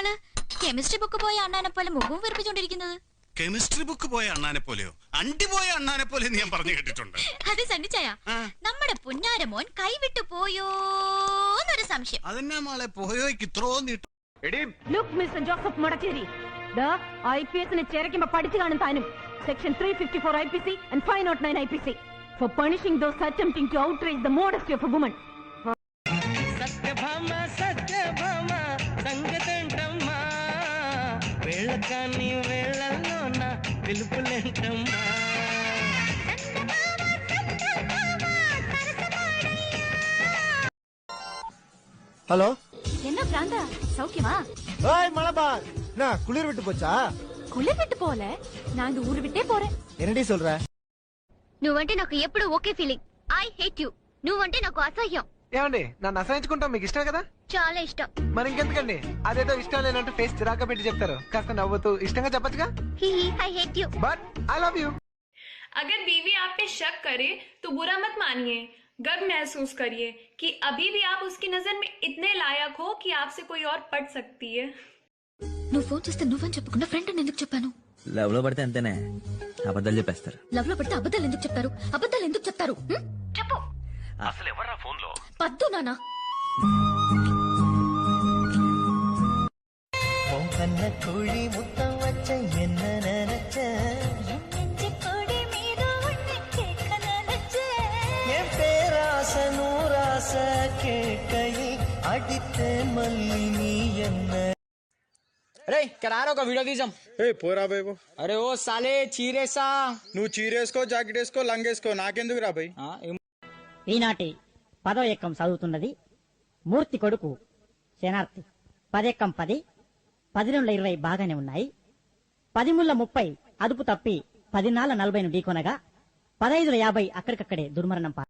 ഇയാള് chemistry book പോയ അണ്ണാനെ പോലെ മുഖവും വീർപ്പിച്ചോണ്ടിരിക്കുന്നത്? കെമിസ്ട്രി ബുക്ക് പോയ അണ്ണാനെ പോലെയോ അണ്ടി പോയ അണ്ണാനെ പോലെ ഞാൻ പറഞ്ഞു കേട്ടിട്ടുണ്ട്. അത് സണ്ണിച്ചായ നമ്മുടെ പുന്നാരമോൻ കൈവിട്ടു പോയോ എന്നൊരു സംശയം. അതെന്നാ മോളെ പോയോയ്ക്ക് ഇത്രോ നീട്ടു. ലുക്ക് മിസ്റ്റർ ജോസഫ് മടച്ചേരി, IPS-നെ ചേരക്കുമ്പോ പഠിച്ചു കാണും താനും. Section 354 IPC and 509 IPC for punishing those attempting to outrage the modesty of a woman. Satyabhama Satyabhama Sangatantamma Velakani Velallona Vilupulentamma hello, என்ன பிராந்தா சௌக்கியமா? ஏய் மலபார், நான் குளிர் விட்டு போச்சா? కులి విట్టు పోలే, నా இந்த ఊరు విట్టే పోరే. என்னடி சொல்ற? నువ్వంటే నాకు ఎప్పుడు okay feeling. I hate you. నువ్వంటే నాకు అసహ్యం. ఏమండి నన్ను అసహించుకుంటాం మీకు ఇష్టం కదా? చాలా ఇష్టం. మరి ఇంకెందుకండి అదేదో ఇష్టం లేనంటూ ఫేస్ చిరాక పెట్టి చెప్తారు. కాస్త నవ్వుతూ ఇష్టంగా చెప్పొచ్చుగా. I hate you but I love you. अगर बीवी आप पे शक करे तो बुरा मत मानिए, गर्व महसूस करिए कि अभी भी आप उसकी नजर में इतने लायक हो कि आपसे कोई और पढ़ सकती है. నువ్వు ఫోన్ చేస్తే నువ్వని చెప్పకుండా ఫ్రెండ్ అని ఎందుకు చెప్పాను? లవ్ లో పడితే అంతేనే, అబద్ధాలు చెప్పేస్తారు. లవ్ లో పడితే అబద్ధాలు ఎందుకు చెప్తారు? అబద్ధాలు ఎందుకు చెప్తారు? చెప్పు. అసలు ఎవర్రా ఫోన్ లో? పద్దు నానా. కన్న కోడి ముత్తం వచ్చ ఎన్న ననచ్చ என் பேராச நூராச கேட்கையில் அடித்த மல்லி நீ என்ன. అరే కెరారో ఒక వీడియో తీసాం. పోరా బాబు. అరే ఓ సాలే చీరేసా. నువ్వు చీరేసుకో, జాకెట్ వేసుకో, లంగేసుకో, నాకెందుకు రా బాయ్. ఈనాటి 10వ ఎక్కం చదువుతున్నది మూర్తి కొడుకు శనార్థి. 10 ఎక్కం 10, 10 బాగానే ఉన్నాయి. 10 ముళ్ళ 30 అదుపు తప్పి 10 నాళ్ళ 40 ఢీకొనగా 15 50 అక్కడికక్కడే దుర్మరణం పా.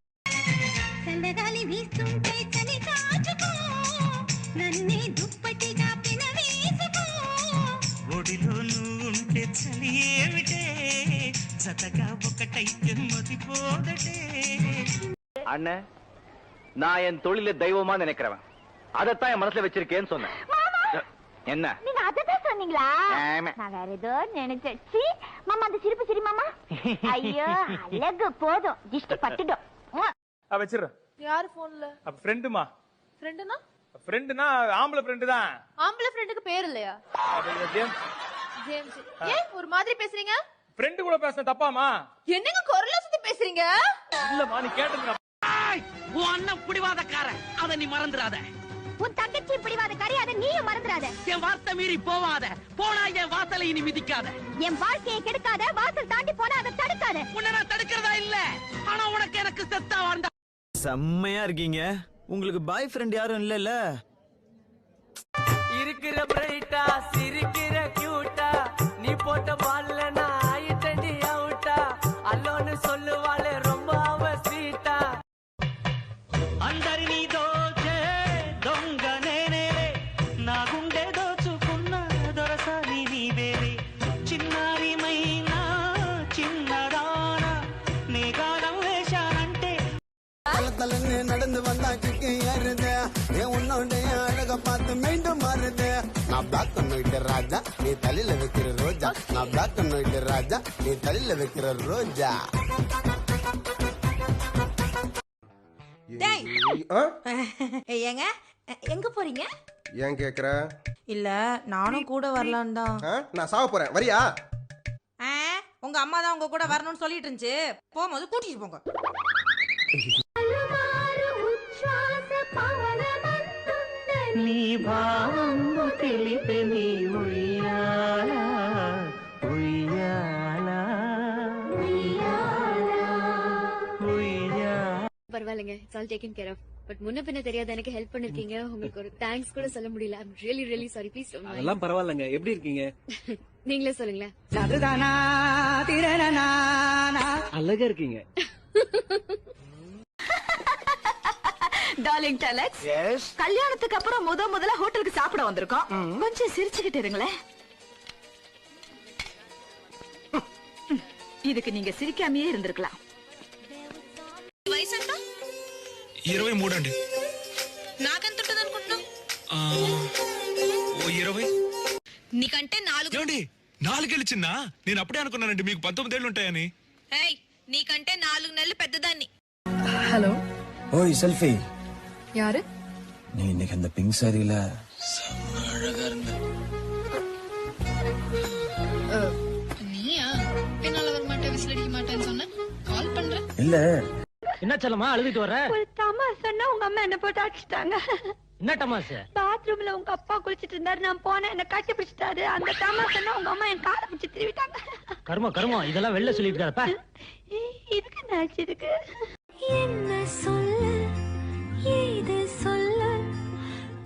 ఒడిలో నువ్వుంటే చలి ఏమిటే జతగా ఒకటైతే మతిపోదటే. அண்ணன், நான் என் தொழில தெய்வமா நினைக்கிறவன். அதைத்தான் என் மனசுல வச்சிருக்கேன்னு சொன்னேன். என்ன நீங்க அததான் சொன்னீங்களா? நான் வேற ஏதோ நினைச்சேன். மாமா அந்த சிரிப்பு சிரி மாமா. ஐயோ அழகு போதும், திஷ்டி பட்டுடும். வச்சிரு. யார் போன்ல? ஃப்ரெண்டுமா. ஃப்ரெண்டுனா? ஃப்ரெண்டுனா ஆம்பளை ஃப்ரெண்டு தான். ஆம்பளை ஃப்ரெண்டுக்கு பேர் இல்லையா? ஜேம்ஸ். ஏன் ஒரு மாதிரி பேசுறீங்க? ஃப்ரெண்டு கூட பேசுன தப்பாமா? என்னங்க குரல சுத்தி பேசுறீங்க? இல்லம்மா, நீ கேட்டதுக்கு உன் அண்ணன் பிடிவாதக்காரன், அத நீ மறந்துடாத. உன் தங்கச்சி பிடிவாதக்காரி, அதை நீயும் மறந்துடாத. என் வார்த்தை மீறி போவாத, போனா என் வாசலை இனி மிதிக்காத. என் வாழ்க்கையை கெடுக்காத, வாசல் தாண்டி போனா அதை தடுக்காத. உன்னை நான் தடுக்கிறதா இல்ல, ஆனா உனக்கு எனக்கு செத்தா வேண்டாம். செம்மையா இருக்கீங்க. உங்களுக்கு பாய் ஃப்ரெண்ட் யாரும் இல்லல்ல? இருக்கிற பிரைட்டா சிரிக்கிற கியூட்டா நீ போட்ட பால்ல நான் ஆயிட்டடி அவுட்டா. அல்லோன்னு சொல்லுவாளே ரொம்ப அவ ஸ்வீட்டா. అందరినీ దోచే దొంగ నేనే, నా గుండె దోచుకున్న దొరసాని నీవేరే. చిన్నారిమైనా చిన్నదాన నే గాలం వేశానంటే தலன்னு நடந்து வந்தா கிக்கு ஏறுது. என் உன்னோடைய அழக பார்த்து மீண்டும் மாறுது. நான் பிளாக் பண்ணிட்டு ராஜா, நீ தலையில வைக்கிற ரோஜா. நான் பிளாக் பண்ணிட்டு ராஜா, நீ தலையில வைக்கிற ரோஜா. ஏங்க எங்க போறீங்க? ஏன் கேக்குற? இல்ல நானும் கூட வரலான் தான். நான் சாவ போறேன், வரியா? உங்க அம்மா தான் உங்க கூட வரணும்னு சொல்லிட்டு இருந்துச்சு. போகும்போது கூட்டிட்டு போங்க. నీ భావంబు తెలిపే నీ ఉయ్యాల ఉయ్యాల ఉయ్యాల. பரவாயில்லைங்க, it's all taken care of. But முன்ன பின்ன தெரியாத எனக்கு ஹெல்ப் பண்ணிருக்கீங்க. உங்களுக்கு ஒரு தேங்க்ஸ் கூட சொல்ல முடியல. I am really really sorry. Please don't mind. அதெல்லாம் பரவாயில்லைங்க. எப்படி இருக்கீங்க? நீங்களே சொல்லுங்களேன். அதுதானா திரனா அழகா இருக்கீங்க. டார்லிங் டெலக்ஸ், கல்யாணத்துக்கு அப்புறம் முதல்ல ஹோட்டலுக்கு சாப்பிட வந்திருக்கோம். கொஞ்சம் சிரிச்சுக்கிட்டு இருங்களேன். இதுக்கு நீங்க சிரிக்காமையே இருந்திருக்கலாம். వయసు ఎంత? 23 అండి. నాకెంత ఉంటుంది అనుకుంటున్నావు? 20. నీకంటే 4 ఏమండి 4 ఏళ్ళు చిన్న? నేను అప్పుడే అనుకున్నానండి మీకు 19 ఏళ్ళు ఉంటాయని. ఏయ్ నీకంటే 4 నెలలు పెద్దదాన్ని. ஹலோ ஓய் செல்ஃபி யாரு? நீ இன்னைக்கு அந்த பிங்க் சாரியில செம்ம அழகா இருந்த. நீயா பின்னால வர மாட்டேன் விசில் அடிக்க மாட்டேன்னு சொன்ன கால் பண்றேன். இல்ல என்ன செல்லமா அழுதுட்டு வர? ஒரு தமாசன்னா உங்க அம்மா என்ன போட்டு அடிச்சிட்டாங்க. என்ன தமாசு? பாத்ரூம்ல உங்க அப்பா குளிச்சிட்டு இருந்தாரு, நான் போனேன், என்ன கட்டி பிடிச்சிட்டாரு. அந்த தமாசன்னா உங்க அம்மா என் காலை பிடிச்சி திருவிட்டாங்க. கர்மம் இதெல்லாம் வெளில சொல்லிட்டு இருக்காப்பா. இதுக்கு நாச்சு இருக்கு. என்ன சொல்ல ஏது சொல்ல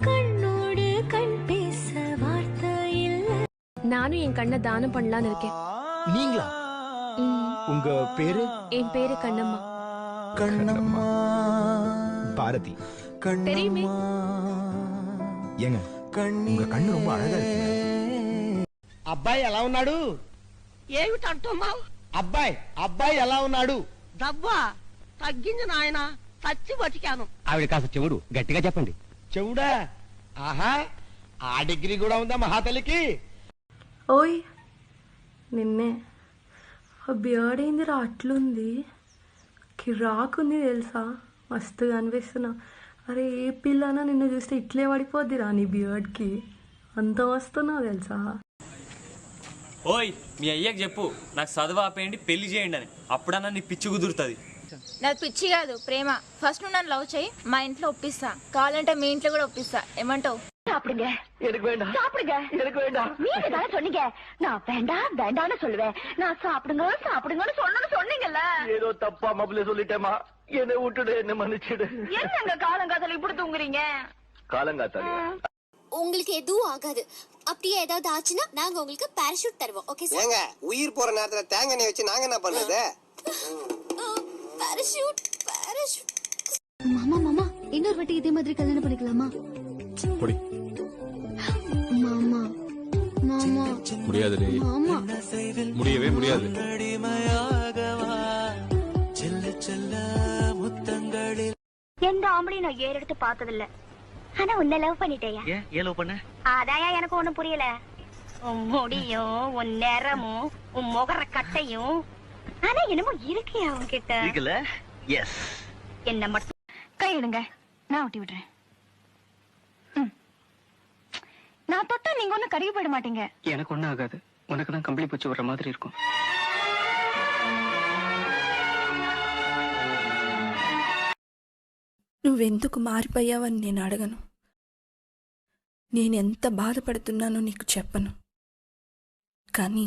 கண்ணோடு கண் பேச வார்த்தை இல்ல. நானும் என் கண்ணை தானம் பண்ணலான்னு இருக்கேன். நீங்களா? உங்க பேரு? என் பேரு கண்ணம்மா. கண்ணம்மா பாரதி. தெரியுமே. ஏங்க உங்க கண்ணு ரொம்ப அழகா இருக்கு. అబ్బాయి ఎలా ఉన్నాడు? ఏమిటంటున్నా? అబ్బాయి ఎలా ఉన్నాడు? దవ్వా తగ్గింది నాయన, చచ్చి బతికాను. ఆవిడ కాస్త చెవుడు గట్టిగా చెప్పండి. చెవుడా? ఆహా, ఆ డిగ్రీ కూడా ఉందా మహాతల్లికి? ఓయ్ నిన్నే ఆ బియర్డ్ ఏందిరా అట్లుంది, కిరాకుంది తెలుసా, మస్తుగా అనిపిస్తున్నా. అరే ఏ పిల్లనా నిన్ను చూస్తే ఇట్లే పడిపోద్దిరా నీ బియర్డ్కి, అంత వస్తున్నావు తెలుసా. ఓయ్ మీ అయ్యకి చెప్పు నాకు చదువు ఆపేయండి పెళ్లి చేయండి అని, అప్పుడన్నా నీ పిచ్చి కుదురుతుంది. నాకు పిచ్చి కాదు ప్రేమ. ఫస్ట్ నువ్వు నన్ను లవ్ చేయి, మా ఇంట్లో ఒప్పిస్తా, కావాలంటే మీ ఇంట్లో కూడా ఒప్పిస్తా. ఏమంటావు? சாப்பிடுங்க எனக்கு வேண்டாம், சாப்பிடுங்க. எனக்கு வேண்டாம். நீங்க தானே சொன்னீங்க நான் வேண்டாம் வேண்டாம்னு சொல்லுவேன். நான் சாப்பிடுங்க சாப்பிடுங்கன்னு சொன்னீங்கல்ல. ஏதோ தப்பா மபுல சொல்லிட்டேமா, என்னை விட்டுடு, என்ன மன்னிச்சிடு. என்னங்க காலங்காத்தால இப்படி தூங்குறீங்க? காலங்காத்தாலே உங்களுக்கு எதுவும் ஆகாது. அப்படியே ஏதாவது ஆச்சுன்னா நாங்க உங்களுக்கு பாராசூட் தருவோம். Okay sir? ஏங்க உயிர் போற நேரத்துல தேங்காய் எண்ணெய் வச்சு நாங்க என்ன பண்றது? பாராசூட். மாமா மாமா இன்னொரு வாட்டி இதே மாதிரி கல்யாணம் பண்ணிக்கலாமா? பொடி மாமா மாமா முடியாது. மாமா முடியவே முடியாது. எந்த ஆம்பளையும் நான் ஏறெடுத்து பார்த்ததில்ல. ஆனா உன்னை லவ் பண்ணிட்டேயா. ஏன் லவ் பண்ண? அதாயா எனக்கு ஒண்ணும் புரியல. உன் முடியும் உன் நிறமும் உன் முகர கட்டையும், ஆனா என்னமோ இருக்கியா உன்கிட்ட. இருக்குல்ல? எஸ். என்ன மட்டும் கையிடுங்க, நான் ஒட்டி விடுறேன். நான் தொட்டா நீங்க ஒண்ணும் கருகி போயிட மாட்டீங்க. எனக்கு ஒண்ணும் ஆகாது, உனக்கு தான் கம்பளி பூச்சி வர்ற மாதிரி இருக்கும். నువ్వెందుకు మారిపోయావని నేను అడగను, నేనెంత బాధపడుతున్నానో నీకు చెప్పను. కానీ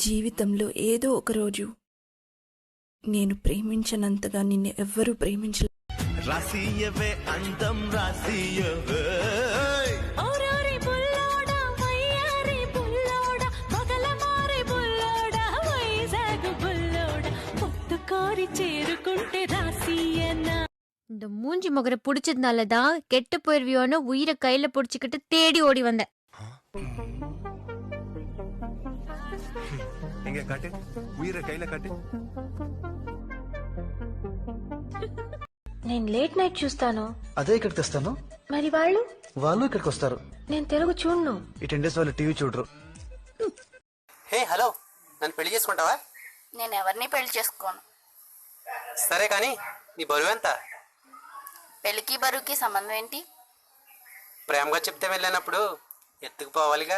జీవితంలో ఏదో ఒకరోజు నేను ప్రేమించనంతగా నిన్ను ఎవ్వరూ ప్రేమించలేదు. రాసియవే అందం రాసియవే. చేరుకుంటే ராசியனா இந்த மூஞ்சி முகரை பிடிச்சதுனாலதான் கெட்டு போயிருவியோன்னு உயிரை கையில பிடிச்சுக்கிட்டு தேடி ஓடி வந்தேன். எங்க காட்டு, உயிரை கையில காட்டு. నేను లేట్ నైట్ చూస్తాను. అదే ఇక్కడికి తెస్తాను. మరి వాళ్ళు ఇక్కడికి వస్తారు. నేను తెలుగు చూడను. ఈ 10 days వాళ్ళు టీవీ చూడరు. హే హలో, నన్ను పెళ్లి చేసుకుంటావా? నేను ఎవరిని పెళ్లి చేసుకోను. సరే కానీ నీ బరువు ఎంత? పెళ్లికి బరువుకి సంబంధం ఏంటి? ప్రేమగా చెప్తే వెళ్ళినప్పుడు ఎత్తుకుపోవాలిగా.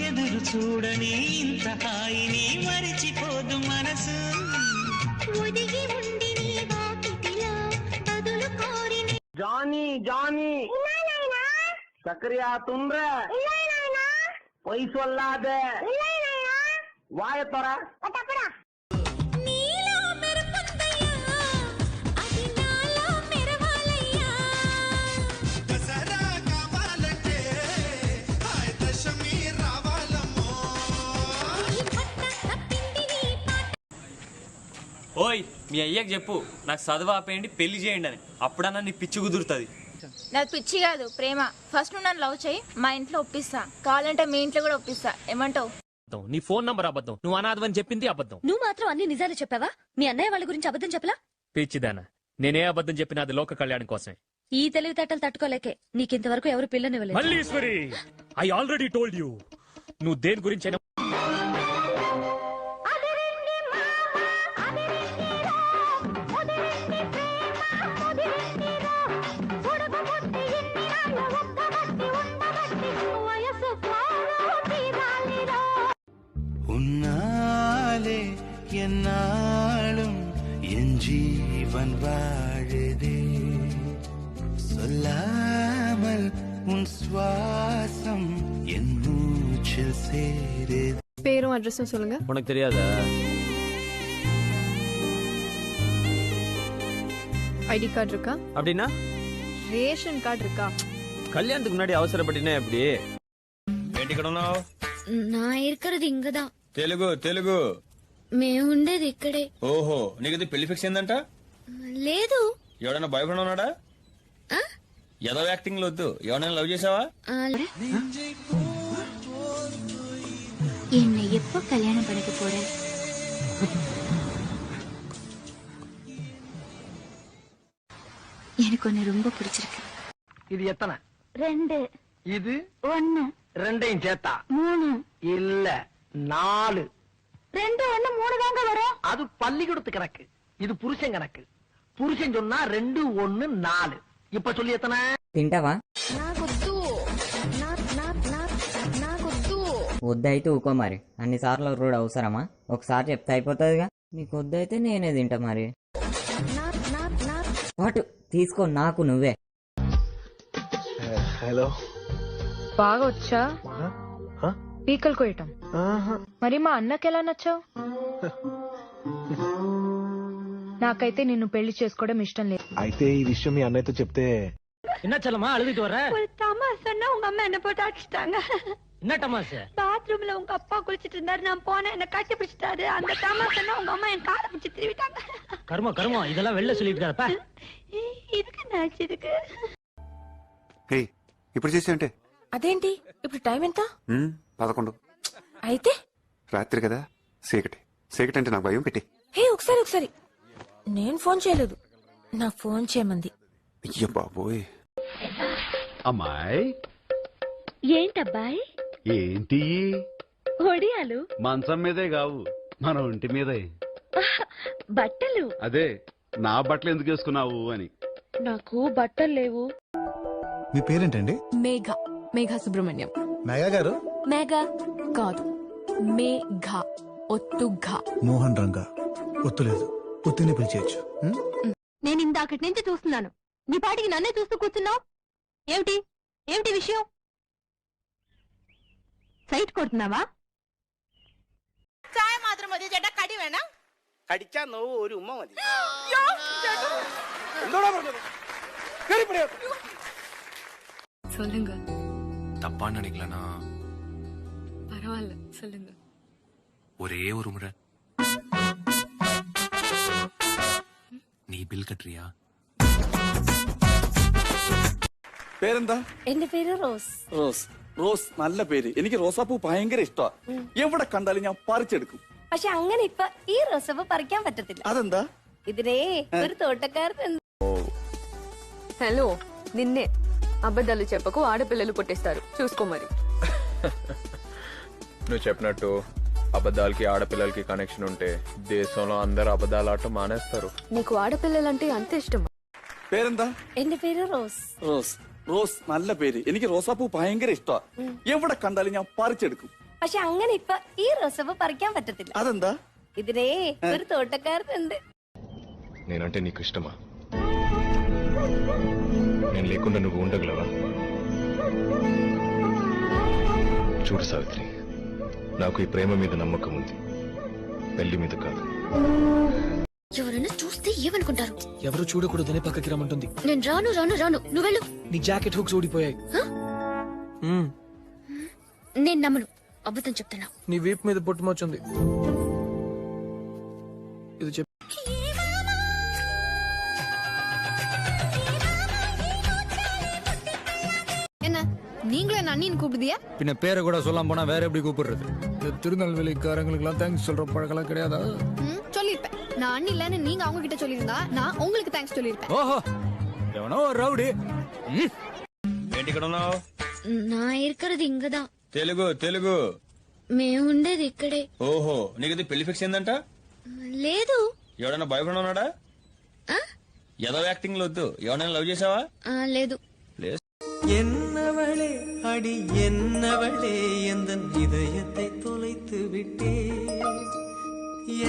ఎదురు చూడని ఇంత హాయిని మరిచిపోదు మనసు. జానీ சக்கரையா துன்ற பொய் சொல்லாத, வாய தோற. ఓయ్ మీ అయ్యకి చెప్పు నాకు చదువు ఆపేయండి పెళ్లి చేయండి అని, అప్పుడన్నా నీ పిచ్చి కుదురుతుంది. నాకు పిచ్చి కాదు ప్రేమ. ఫస్ట్ నువ్వు నన్ను లవ్ చేయి, మా ఇంట్లో ఒప్పిస్తా, కావాలంటే మీ ఇంట్లో కూడా ఒప్పిస్తా. ఏమంటావు? నీ ఫోన్ నంబర్ అబద్ధం, నువ్వు అనాథమని చెప్పింది అబద్ధం. నువ్వు మాత్రం అన్ని నిజాలు చెప్పావా? మీ అన్నయ్య వాళ్ళ గురించి అబద్ధం చెప్పలా? పిచ్చిదానా, నేనే అబద్ధం చెప్పినా అది లోక కళ్యాణం కోసమే. ఈ తెలివితేటలు తట్టుకోలేకే నీకింతవరకు ఎవరు పిల్లనివ్వలేదు. Malleswari, I already told you, నువ్వు దేని గురించి உன்னாலே என்னாலும் என் ஜீவன் வாழுதே, சொல்லாமல் உன் சுவாசம் என் மூச்சில் சேருதே. பேரும் அட்ரஸும் சொல்லுங்க. உனக்கு தெரியாதா? ஐடி கார்டு இருக்கா? அப்படின்னா ரேஷன் கார்டு இருக்கா? கல்யாணத்துக்கு முன்னாடி அவசரப்பட்டினா எப்படி? வேண்டிக்கணும். நான் இருக்கிறது இங்கதான். తెలుగు తెలుగు మేము ఉండేది ఇక్కడే. ఓహో, నీకు పెళ్లి ఫిక్స్ అయిందంట? లేదు. ఎవడన్నా బాయ్ ఫ్రెండ్ ఉన్నాడా? ఏదో యాక్టింగ్ వద్దు. ఎవరైనా లవ్ చేసావా? என்னை எப்போ கல்யாணம் பண்ணிக்க போற? எனக்கு ஒன்னு ரொம்ப பிடிச்சிருக்கு. இது எத்தனை? 2. இது 1. ரெண்டையும் சேர்த்தா 3. இல்ல 4. 2 1 3 தாங்க வரும். அது பள்ளிக்கூடத்து கணக்கு, இது புருஷன் கணக்கு. புருஷன் சொன்னா 2 1 4. இப்ப சொல்லி எத்தனை? తింటావా? వద్దయితే ఊకో మరి. అన్నిసార్లు రూడ్ అవసరమా? ఒకసారి చెప్తే అయిపోతుందిగా. నీకు వద్దయితే నేనే తింటా మరి. వాటు తీసుకో, నాకు నువ్వే. హలో, బాగా వచ్చా పీకలు కోయటం? మరి మా అన్నకి ఎలా నచ్చావు? నాకైతే నిన్ను పెళ్లి చేసుకోవడం ఇష్టం లేదు. అయితే ఈ విషయం మీ అన్నయ్యతో చెప్తే? என்ன செல்லமா அழுதுட்டு வர? ஒரு தமாசன்னா உங்க அம்மா என்ன போட்டு அடிச்சிட்டாங்க. என்ன தமாசு? பாத்ரூம்ல உங்க அப்பா குளிச்சிட்டு இருந்தாரு, நான் போனேன், என்ன கட்டி பிடிச்சிட்டாரு. அந்த தமாசன்னா உங்க அம்மா என் காலை பிடிச்சி திருவிட்டாங்க. கர்மம் கர்மம், இதெல்லாம் வெளில சொல்லிட்டு இருக்காதப்பா. இதுக்கு நாச்சு இருக்கு. ఇప్పుడు చేసేంటే? అదేంటి ఇప్పుడు టైం ఎంత? 11. అయితే రాత్రి కదా, చీకటి. చీకటి అంటే నాకు భయం. పెట్టి హే ఒకసారి నేను ఫోన్ చేయలేదు, నా ఫోన్ చేయమంది. అయ్య బాబోయ్. అమ్మాయి, ఏంటబ్బాయి? ఏంటి ఒడియాలు మంచం మీదే కావు, మన ఒంటి మీదే బట్టలు. అదే నా బట్టలు ఎందుకు వేసుకున్నావు అని. నాకు బట్టలు లేవు. మీ పేరేంటండి? మేఘా సుబ్రహ్మణ్యం. మేఘా గారు? మేఘా కాదు, మేఘా ఒత్తుఘా. మోహన్ రంగా ఒత్తులేదు, ఒత్తిని పిలిచేయచ్చు. నేను ఇందాకటి నుంచి చూస్తున్నాను, నీ పాటికి నన్నే చూస్తూ కూర్చున్నావు. ఏమిటి ఏమిటి విషయం? സൈറ്റ് കൊടുത്തുന്നാവാ? ചായ മാത്രം മതി ചേട്ടാ, കടി വേണം? കടിച്ചാ നോവ്, ഒരു ഉമ്മ മതി. എന്തോടാ പറഞ്ഞത്? சொல்லுங்க. தப்பா நினைக்கலனா? பரவாயில்ல, சொல்லுங்க. ஒரே ஒரு முறை நீ பில் கட்டுறியா? പേരെന്താ? എന്റെ പേര് റോസ്. റോസ്. റോസ് നല്ല പേര്. എനിക്ക് റോസാപ്പൂ ഭയങ്കര ഇഷ്ടമാണ്. എവിടെ കണ്ടാലും ഞാൻ പറിച്ചെടുക്കും. പക്ഷെ അങ്ങനെ ഇപ്പൊ ഈ റോസപ്പ് പറിക്കാൻ പറ്റത്തില്ല. അതെന്താ? ഇതിനെ ഒരു തോട്ടക്കാരൻ. హలో, నిన్నే అబద్ధాలు చెప్పకు, ఆడపిల్లలు పుట్టిస్తారు, చూసుకో మరి. నువ్వు చెప్పినట్టు అబద్ధాలకి ఆడపిల్లలకి కనెక్షన్ ఉంటే దేశంలో అందరు అబద్ధాలు ఆట మానేస్తారు. నీకు ఆడపిల్లలంటే అంత ఇష్టం? പേരെന്താ? എന്റെ പേര് റോസ്. റോസ്. റോസ് നല്ല പേര്. എനിക്ക് റോസാപ്പൂ ഭയങ്കര ഇഷ്ടമാണ്. എവിടെ കണ്ടാലും ഞാൻ പറിച്ചെടുക്കും. പക്ഷെ അങ്ങനെ ഇപ്പൊ ഈ റോസപ്പ് പറിക്കാൻ പറ്റത്തില്ല. അതെന്താ? ഇതിനെ ഒരു തോട്ടക്കാരനുണ്ട്. నేనంటే నీకు ఇష్టమా? నేను లేకుండా నువ్వు ఉండగలవా? చూడు సావిత్రి, నాకు ఈ ప్రేమ మీద నమ్మకం ఉంది, పెళ్లి మీద కాదు. ఎవరైనా చూస్తే ఏమనుకుంటారు? ఎవరు చూడకూడదని పక్కకి రమ్మంటుంది. నేను రాను రాను రాను, నువ్వు వెళ్ళు. నీ జాకెట్ హుక్స్ ఊడిపోయాయి. నేను నమ్మను, అబద్ధం చెప్తున్నా. నీ వీపు మీద పొట్టుమొచ్చింది. ఇది చెప్పు. என்ன நீங்களே அண்ணின்னு கூப்பிடுதியா? பின்ன பேரை கூட சொல்லாம போனா வேற எப்படி கூப்பிடுறது? திருநெல்வேலிக்காரங்களுக்கெல்லாம் தேங்க்ஸ் சொல்ற பழக்கெல்லாம் கிடையாதா? சொல்லிருப்பேன். நான் இல்லன்னு நீங்க அவங்க கிட்ட சொல்லிருந்தா நான் உங்களுக்கு தேங்க்ஸ் சொல்லிருப்பேன். ఓహో ఎవనో రౌడీ ఏంటి ఇక్కడ ఉన్నావు? நான் இருக்கிறது இங்கதான். తెలుగు తెలుగు. మేము ఉండేది ఇక్కడే. ఓహో నీకు ఇది పెళ్లి ఫిక్స్ అయిందంట? లేదు. ఎవడన్నా బాయ్ ఫ్రెండ్ ఉన్నాడా? ఏదో యాక్టింగ్ వద్దు. ఎవరైనా లవ్ చేసావా? లేదు. என்னவளே அடி என்னவளே எந்தன் இதயத்தை தொலைத்து விட்டே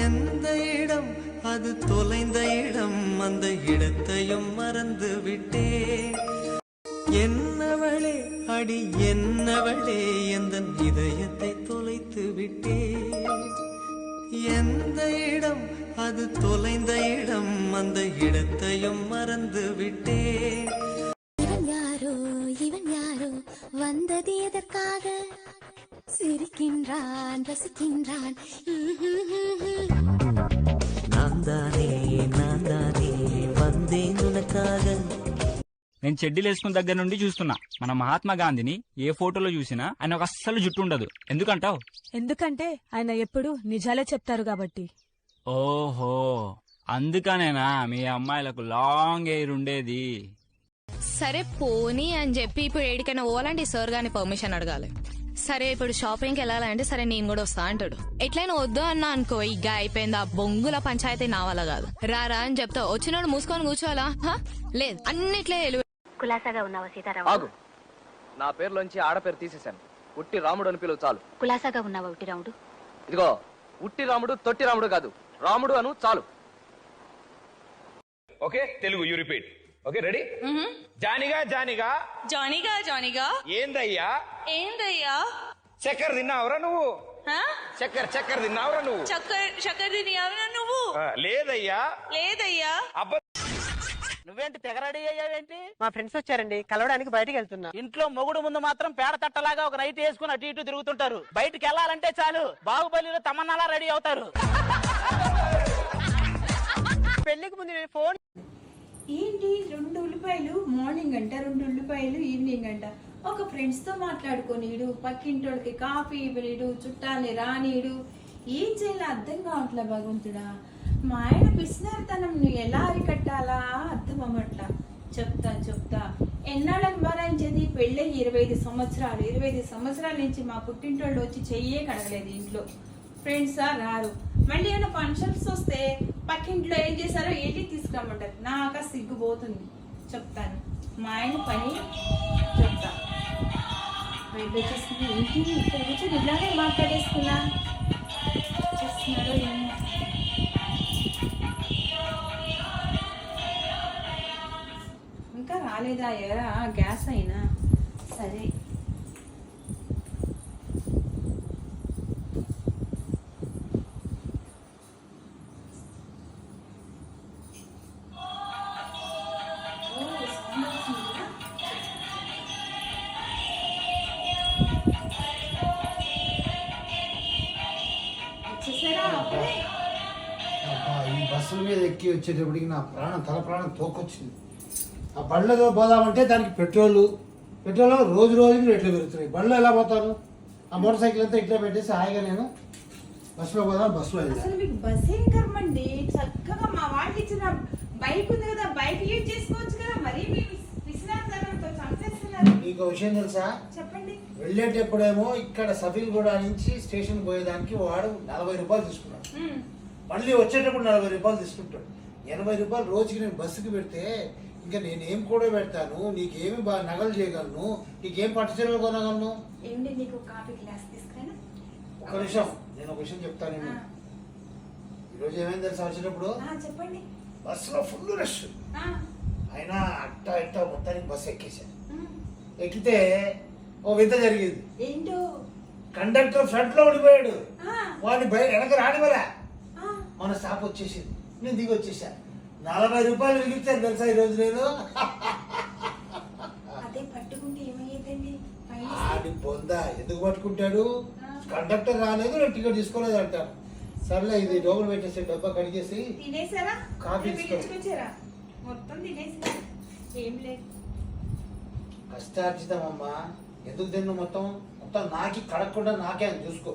எந்த இடம் அது தொலைந்த இடம் அந்த இடத்தையும் மறந்து விட்டே என்னவளே அடி என்னவளே எந்தன் இதயத்தை தொலைத்து விட்டே எந்த இடம் அது தொலைந்த இடம் அந்த இடத்தையும் மறந்து விட்டே இவன் யாரோ வந்தது எதற்காக சிரிக்கின்றான் ரசிக்கின்றான் நான் தானே வந்தேன் உனக்காக. నేను చెడ్డీలు వేసుకున్న దగ్గర నుండి చూస్తున్నా మన మహాత్మా గాంధీని ఏ ఫోటోలో చూసినా ఆయన ఒక అస్సలు జుట్టు ఉండదు. ఎందుకంటావు? ఎందుకంటే ఆయన ఎప్పుడు నిజాలే చెప్తారు కాబట్టి. ఓహో అందుకనేనా మీ అమ్మాయిలకు లాంగ్ హెయిర్ ఉండేది? సరే పోనీ అని చెప్పి ఇప్పుడు ఏడికైనా పోవాలంటే సార్ గాని పర్మిషన్ అడగాలి. సరే ఇప్పుడు షాపింగ్కి వెళ్ళాలంటే సరే నేను కూడా వస్తా అంటాడు. ఎట్లయినా వద్దు అన్నా అనుకో ఇక అయిపోయింది. ఆ బొంగుల పంచాయతీ నా వల్ల కాదు. రా అని చెప్తా వచ్చినోడు మూసుకొని కూర్చోవాలా? లేదు అన్నిట్లే కులాసాగా ఉన్నావా సీతారావు? ఆగు. నా పేరులోంచి ఆడపేరు తీసేశాను. ఉట్టి రాముడు అని పిలువు చాలు. కులాసాగా ఉన్నావా ఉట్టి రాముడు? ఇదిగో ఉట్టి రాముడు తొట్టి రాముడు కాదు, రాముడు అను చాలు. Okay Telugu you repeat. Okay ready? జానిగా జానిగా జానీగా జానీగా ఏందయ్యా ఏందయ్యా చక్కెర తిన్నావురా నువ్వు? చక్కెర తిన్నావురా నువ్వు? చక్కెర తిన్నావురా నువ్వు? లేదయ్యా లేదయ్యా. నువ్వేంటి తెగరడి అయ్యావేంటి? మా ఫ్రెండ్స్ వచ్చారండి, కలవడానికి బయటికి వెళ్తున్నా. ఇంట్లో మొగుడు ముందు మాత్రం పేడ తట్టలాగా ఒక నైట్ వేసుకుని అటు ఇటు తిరుగుతుంటారు. బయటికి వెళ్ళాలంటే చాలు బాహుబలిలో తమన్నాలా రెడీ అవుతారు. పెళ్లికి ముందు ఫోన్ ఏంటి 2 ఉల్లిపాయలు మార్నింగ్ అంట, 2 ఉల్లిపాయలు ఈవినింగ్ అంట. ఒక ఫ్రెండ్స్ తో మాట్లాడుకోనీడు, పక్కింటోళ్ళకి కాఫీ ఇవ్వనీడు, చుట్టాలని రానీడు. ఏం చేయాలో అర్థం కావట్లే భగవంతుడా. మా ఆయన పిసినారితనం నువ్వు ఎలా అరికట్టాలా అర్థం అవ్వట్లా. చెప్తా ఎన్నాళ్ళని భరాయించేది? పెళ్ళి 25 సంవత్సరాలు. 25 సంవత్సరాల నుంచి మా పుట్టింటోళ్ళు వచ్చి చెయ్యే కడగలేదు ఇంట్లో. ఫ్రెండ్స్ రారు. మళ్ళీ ఏమైనా ఫంక్షన్స్ వస్తే పక్కింట్లో ఏం చేశారో ఏంటి తీసుకురమ్మంటారు. నాకు సిగ్గుపోతుంది. చెప్తాను మా ఆయన పని చెప్తా. బయట వచ్చేసింది ఏంటి ఇక్కడ వచ్చి ఇలాగే మాట్లాడేసుకున్నా. చేస్తున్నాడో ఏమో. ఇంకా రాలేదా ఎరా గ్యాస్ అయినా? సరే ఈ బస్సుల మీద ఎక్కి వచ్చేటప్పటికి నా తల ప్రాణం తోకొచ్చింది. ఆ బళ్ళలో పోదామంటే దానికి పెట్రోల్ రోజు రోజుకి రేట్లు పెరుగుతున్నాయి. బళ్ళు ఎలా పోతాను? ఆ మోటార్ సైకిల్ అంతా ఇట్లా పెట్టేసి హాయిగా నేను బస్సులో పోదాం. బస్సులో అసలు మీకు బస్ ఏం కర్మండి? చక్కగా మా వాళ్ళకి ఇచ్చిన బైక్ ఉంది కదా, బైక్ యూజ్ చేసుకోవచ్చు కదా. మరి మీ విశ్రాంతంతో చంపేస్తున్నారు. మీకు విషయం తెలుసా? చెప్పండి. వెళ్ళేటప్పుడేమో ఇక్కడ సఫీల్గూడ నుంచి స్టేషన్ పోయేదానికి వాడు 40 రూపాయలు తీసుకున్నాడు. మళ్ళీ వచ్చేటప్పుడు 40 రూపాయలు తీసుకుంటాడు. 80 రూపాయలు రోజుకి నేను బస్సుకి పెడితే ఇంకా నేనేం కూడా పెడతాను? నీకేమి బాగా నగలు చేయగలను? నీకేం పట్టుచీరలు కొనగలను? ఏంటి నీకు కాఫీ గ్లాస్ తీసుకురా. ఒక నిమిషం, నేను ఒక విషయం చెప్తాను. ఈరోజు ఏమైంది తెలుసా? వచ్చేటప్పుడు చెప్పండి. బస్సులో ఫుల్ రష్ అయినా అట్టా మొత్తానికి బస్సు ఎక్కేసాను. ఎక్కితే ఓ వింత జరిగింది. ఏంటో? కండక్టర్ ఫ్రంట్ లో ఉండిపోయాడు. వాడిని వెనక రానివరా. మన స్టాప్ వచ్చేసింది. నేను దిగి వచ్చేసా. 40 రూపాయలు మిగిలిచాను తెలుసా ఈరోజు నేను. అదే పట్టుకుంటే ఏమయ్యేదండి? ఆడి పొందా ఎందుకు పట్టుకుంటాడు? కండక్టర్ రాలేదు, నేను టికెట్ తీసుకోలేదు అంటాను. సర్లే ఇది డబ్బులు పెట్టేసి డబ్బా కడిగేసి తినేసారా? కాఫీ తీసుకొచ్చారా? మొత్తం తినేసా. ఏం లేదు. కష్టార్జితం అమ్మా. ఎందుకు తిన్ను? మొత్తం నాకి కడగకుండా నాకే అని చూసుకో.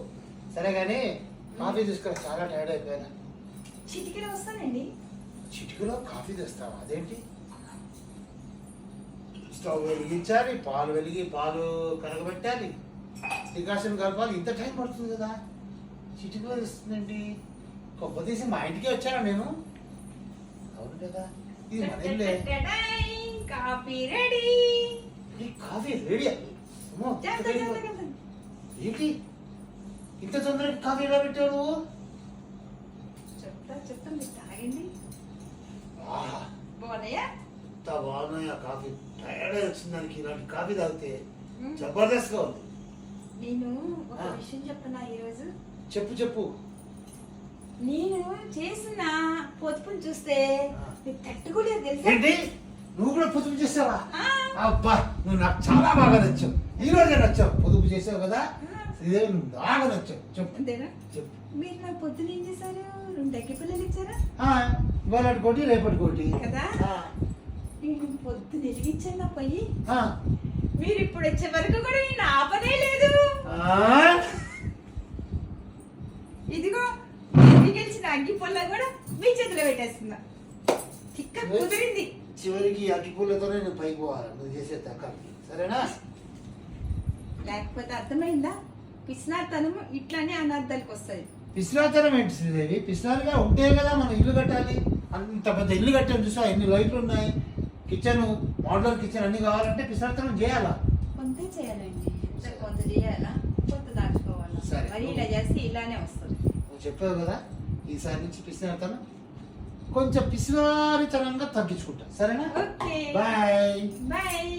సరే కానీ కాఫీ తీసుకురా, చాలా టైర్డ్ అయిపోయినా. చిటికెలో వస్తానండి. చిటికలో కాఫీ తెస్తావా? అదేంటి? స్టవ్ వెలిగించాలి, పాలు పాలు కరగబెట్టాలి, డికాషన్ కలపాలి, ఇంత టైం పడుతుంది కదా. చిటికలో తెస్తుందండి. కొబ్బరి తీసి మా ఇంటికే వచ్చానా నేను? అవును కదా, ఇది మనేలే. Coffee ready. Coffee ready? ఏంటి ఇంత తొందరగా కాఫీ ఎలా పెట్టావు నువ్వు? చెప్తా మీరు తాగండి. ఆహా, బాగున్నాయా? ఎంత బాగున్నాయా కాఫీ. టైర్డ్ వచ్చింది దానికి. ఇలాంటి కాఫీ తాగితే జబర్దస్త్ గా ఉంది. నేను ఒక విషయం చెప్తున్నా ఈరోజు. చెప్పు. నేను చేసిన పొదుపుని చూస్తే నీకు తట్టుకోలేదు తెలుసా? ఏంటి, నువ్వు కూడా పొదుపు చేసావా? అబ్బా, నువ్వు నాకు చాలా బాగా నచ్చావు. ఈ రోజే నచ్చావు. పొదుపు చేసావు కదా, ఇదే నువ్వు బాగా నచ్చావు. చెప్పు. అంతేనా? చెప్పు. మీరు నా పొద్దున ఏం చేశారు? 2 అగ్గి పిల్లలు ఇచ్చారా? ఇవాళ కోటి రేపటి కోటి కదా. నేను పొద్దున వెలిగించాను నా పొయ్యి. మీరు ఇప్పుడు వచ్చే వరకు కూడా నేను ఆపనే లేదు. ఇదిగో గెలిచిన అగ్గి పుల్ల కూడా మీ చేతిలో పెట్టేస్తున్నా. తిక్క కుదిరింది. చివరికి అగ్గి పుల్లతోనే నేను పైకి పోవాలి నువ్వు చేసే తక్కకి. సరేనా? లేకపోతే అర్థమైందా? పిసినాతనం ఇట్లానే అనర్థాలకు వస్తుంది. పిసినాతనం ఏంటి శ్రీదేవి? పిసినారుగా ఉంటే కదా మనం ఇల్లు కట్టాలి. అంత పెద్ద ఇల్లు కట్టాను చూసా, ఎన్ని లైట్లు ఉన్నాయి, కిచెన్, మోడలర్ కిచెన్ అన్ని కావాలంటే పిసినాతనం చేయాలా? కొంత చేయాలండి. కొంత చేయాలా, కొంత దాచుకోవాలా. సరే. మరి ఇలా చేస్తే ఇలానే వస్తుంది. నువ్వు చెప్పావు కదా, ఈసారి నుంచి పిసినాతనం కొంచెం పిసినారితనంగా తగ్గించుకుంటా. సరేనా? Okay, bye. బాయ్.